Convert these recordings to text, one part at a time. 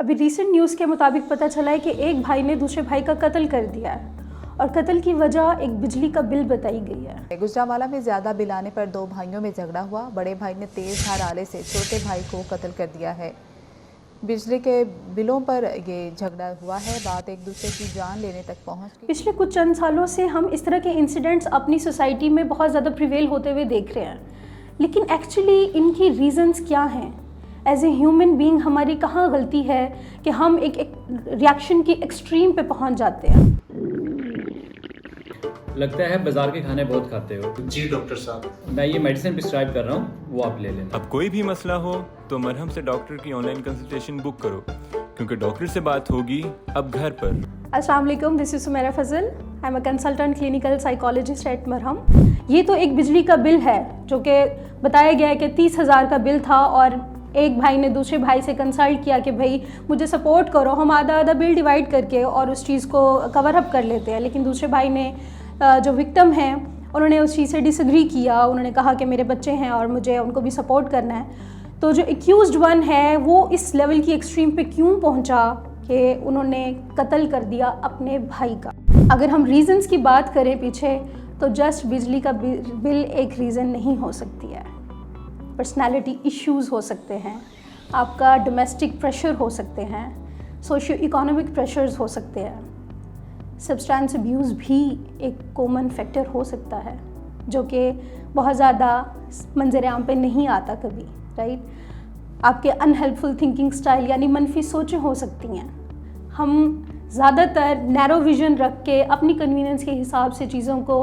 अभी recent news के मुताबिक पता चला है कि एक भाई ने दूसरे भाई का कत्ल कर दिया है और कत्ल की वजह एक बिजली का बिल बताई गई है। गुजरांवाला में ज़्यादा बिल आने पर दो भाइयों में झगड़ा हुआ। बड़े भाई ने तेज धार आले से छोटे भाई को कत्ल कर दिया है। बिजली के बिलों पर ये झगड़ा हुआ है। बात एक दूसरे की जान लेने तक पहुंच गई। पिछले कुछ चंद सालों से हम इस तरह के इंसिडेंट्स अपनी सोसाइटी में बहुत ज़्यादा प्रिवेल होते हुए देख रहे हैं, लेकिन एक्चुअली इनकी रीज़न्स क्या हैं? एज ए ह्यूमन बीइंग हमारी कहाँ गलती है कि हम एक रिएक्शन की एक्सट्रीम पे पहुंच जाते हैं? लगता है बाजार के खाने बहुत खाते हो। जी डॉक्टर साहब, मैं ये मेडिसिन प्रिस्क्राइब कर रहा हूँ, वो आप ले लेना। अब कोई भी मसला हो तो मरहम से डॉक्टर की ऑनलाइन कंसल्टेशन बुक करो, क्योंकि डॉक्टर से बात होगी अब घर पर। अस्सलाम वालेकुम, this is Sumera Fazal. I am a consultant clinical psychologist at Marham. ये तो एक बिजली का बिल है जो कि बताया गया है कि 30,000 का बिल था और एक भाई ने दूसरे भाई से कंसल्ट किया कि भाई मुझे सपोर्ट करो, हम आधा आधा बिल डिवाइड करके और उस चीज़ को कवर अप कर लेते हैं। लेकिन दूसरे भाई ने जो विक्टिम हैं उन्होंने उस चीज़ से डिसएग्री किया। उन्होंने कहा कि मेरे बच्चे हैं और मुझे उनको भी सपोर्ट करना है। तो जो एक्यूज्ड वन है वो इस लेवल की एक्सट्रीम पे क्यों पहुंचा कि उन्होंने कत्ल कर दिया अपने भाई का? अगर हम रीज़न्स की बात करें पीछे, तो जस्ट बिजली का बिल एक रीज़न नहीं हो सकती है। पर्सनैलिटी इश्यूज़ हो सकते हैं, आपका डोमेस्टिक प्रेशर हो सकते हैं, सोशियो इकोनॉमिक प्रेशर्स हो सकते हैं, सब्सटेंस अब्यूज़ भी एक कॉमन फैक्टर हो सकता है जो कि बहुत ज़्यादा मंजर आम पे नहीं आता कभी, राइट? आपके अनहेल्पफुल थिंकिंग स्टाइल यानी मनफी सोचें हो सकती हैं। हम ज़्यादातर नैरो विजन रख के अपनी कन्वीनियंस के हिसाब से चीज़ों को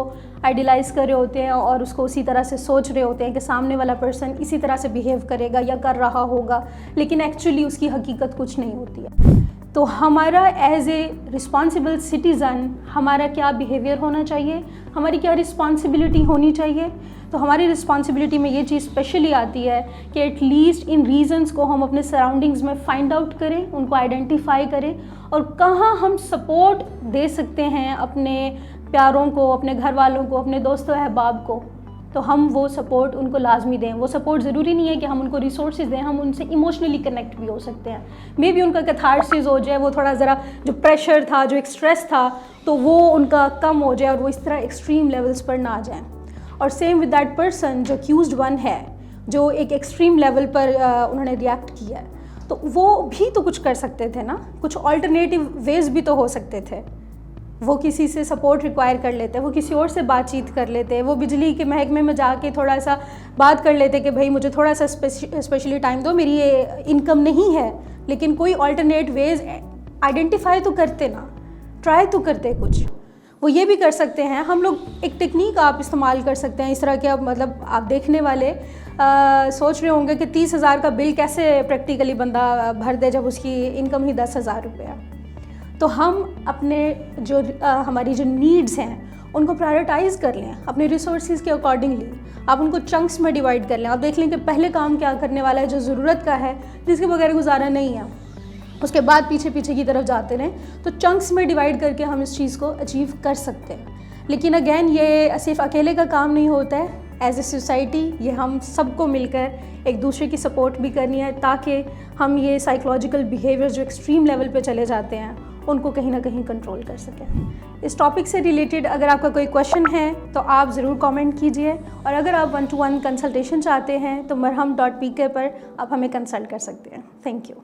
आइडियलाइज़ कर रहे होते हैं और उसको उसी तरह से सोच रहे होते हैं कि सामने वाला पर्सन इसी तरह से बिहेव करेगा या कर रहा होगा, लेकिन एक्चुअली उसकी हकीकत कुछ नहीं होती है। तो हमारा एज ए रिस्पॉन्सिबल सिटीज़न हमारा क्या बिहेवियर होना चाहिए, हमारी क्या रिस्पॉन्सिबिलिटी होनी चाहिए? तो हमारी रिस्पॉन्सिबिलिटी में ये चीज़ स्पेशली आती है कि एटलीस्ट इन रीज़न्स को हम अपने सराउंडिंग्स में फाइंड आउट करें, उनको आइडेंटिफाई करें और कहाँ हम सपोर्ट दे सकते हैं अपने प्यारों को, अपने घर वालों को, अपने दोस्तों अहबाब को, तो हम वो सपोर्ट उनको लाजमी दें। वो सपोर्ट ज़रूरी नहीं है कि हम उनको रिसोर्सेज दें, हम उनसे इमोशनली कनेक्ट भी हो सकते हैं। मे बी उनका कैथारसिस हो जाए, वो थोड़ा ज़रा जो प्रेशर था, जो एक स्ट्रेस था, तो वो उनका कम हो जाए और वो इस तरह एक्सट्रीम लेवल्स पर ना जाएं। और सेम विद दैट पर्सन जो एक्यूज्ड वन है, जो एक एक्सट्रीम लेवल पर उन्होंने रिएक्ट किया है, तो वो भी तो कुछ कर सकते थे ना, कुछ ऑल्टरनेटिव वेज भी तो हो सकते थे। वो किसी से सपोर्ट रिक्वायर कर लेते, वो किसी और से बातचीत कर लेते, वो बिजली के महकमे में जाके थोड़ा सा बात कर लेते कि भाई मुझे थोड़ा सा स्पेशली टाइम दो, मेरी ये इनकम नहीं है। लेकिन कोई ऑल्टरनेट वेज आइडेंटिफाई तो करते ना, ट्राई तो करते कुछ। वो ये भी कर सकते हैं, हम लोग एक टेक्निक आप इस्तेमाल कर सकते हैं इस तरह के। मतलब आप देखने वाले सोच रहे होंगे कि 30,000 का बिल कैसे प्रैक्टिकली बंदा भर दे जब उसकी इनकम ही 10,000 रुपये है। तो हम अपने जो हमारी जो नीड्स हैं उनको प्रायोरिटाइज़ कर लें अपने रिसोर्सेज के अकॉर्डिंगली। आप उनको चंक्स में डिवाइड कर लें। आप देख लें कि पहले काम क्या करने वाला है जो ज़रूरत का है, जिसके बगैर गुजारा नहीं है, उसके बाद पीछे पीछे की तरफ जाते रहें। तो चंक्स में डिवाइड करके हम इस चीज़ को अचीव कर सकते हैं। लेकिन अगेन ये सिर्फ अकेले का काम नहीं होता है। एज ए सोसाइटी ये हम सबको मिलकर एक दूसरे की सपोर्ट भी करनी है ताकि हम ये साइकोलॉजिकल बिहेवियर जो एक्सट्रीम लेवल पे चले जाते हैं उनको कहीं ना कहीं कंट्रोल कर सकें। इस टॉपिक से रिलेटेड अगर आपका कोई क्वेश्चन है तो आप ज़रूर कमेंट कीजिए, और अगर आप 1-to-1 कंसल्टेशन चाहते हैं तो marham.pk पर आप हमें कंसल्ट कर सकते हैं। Thank you.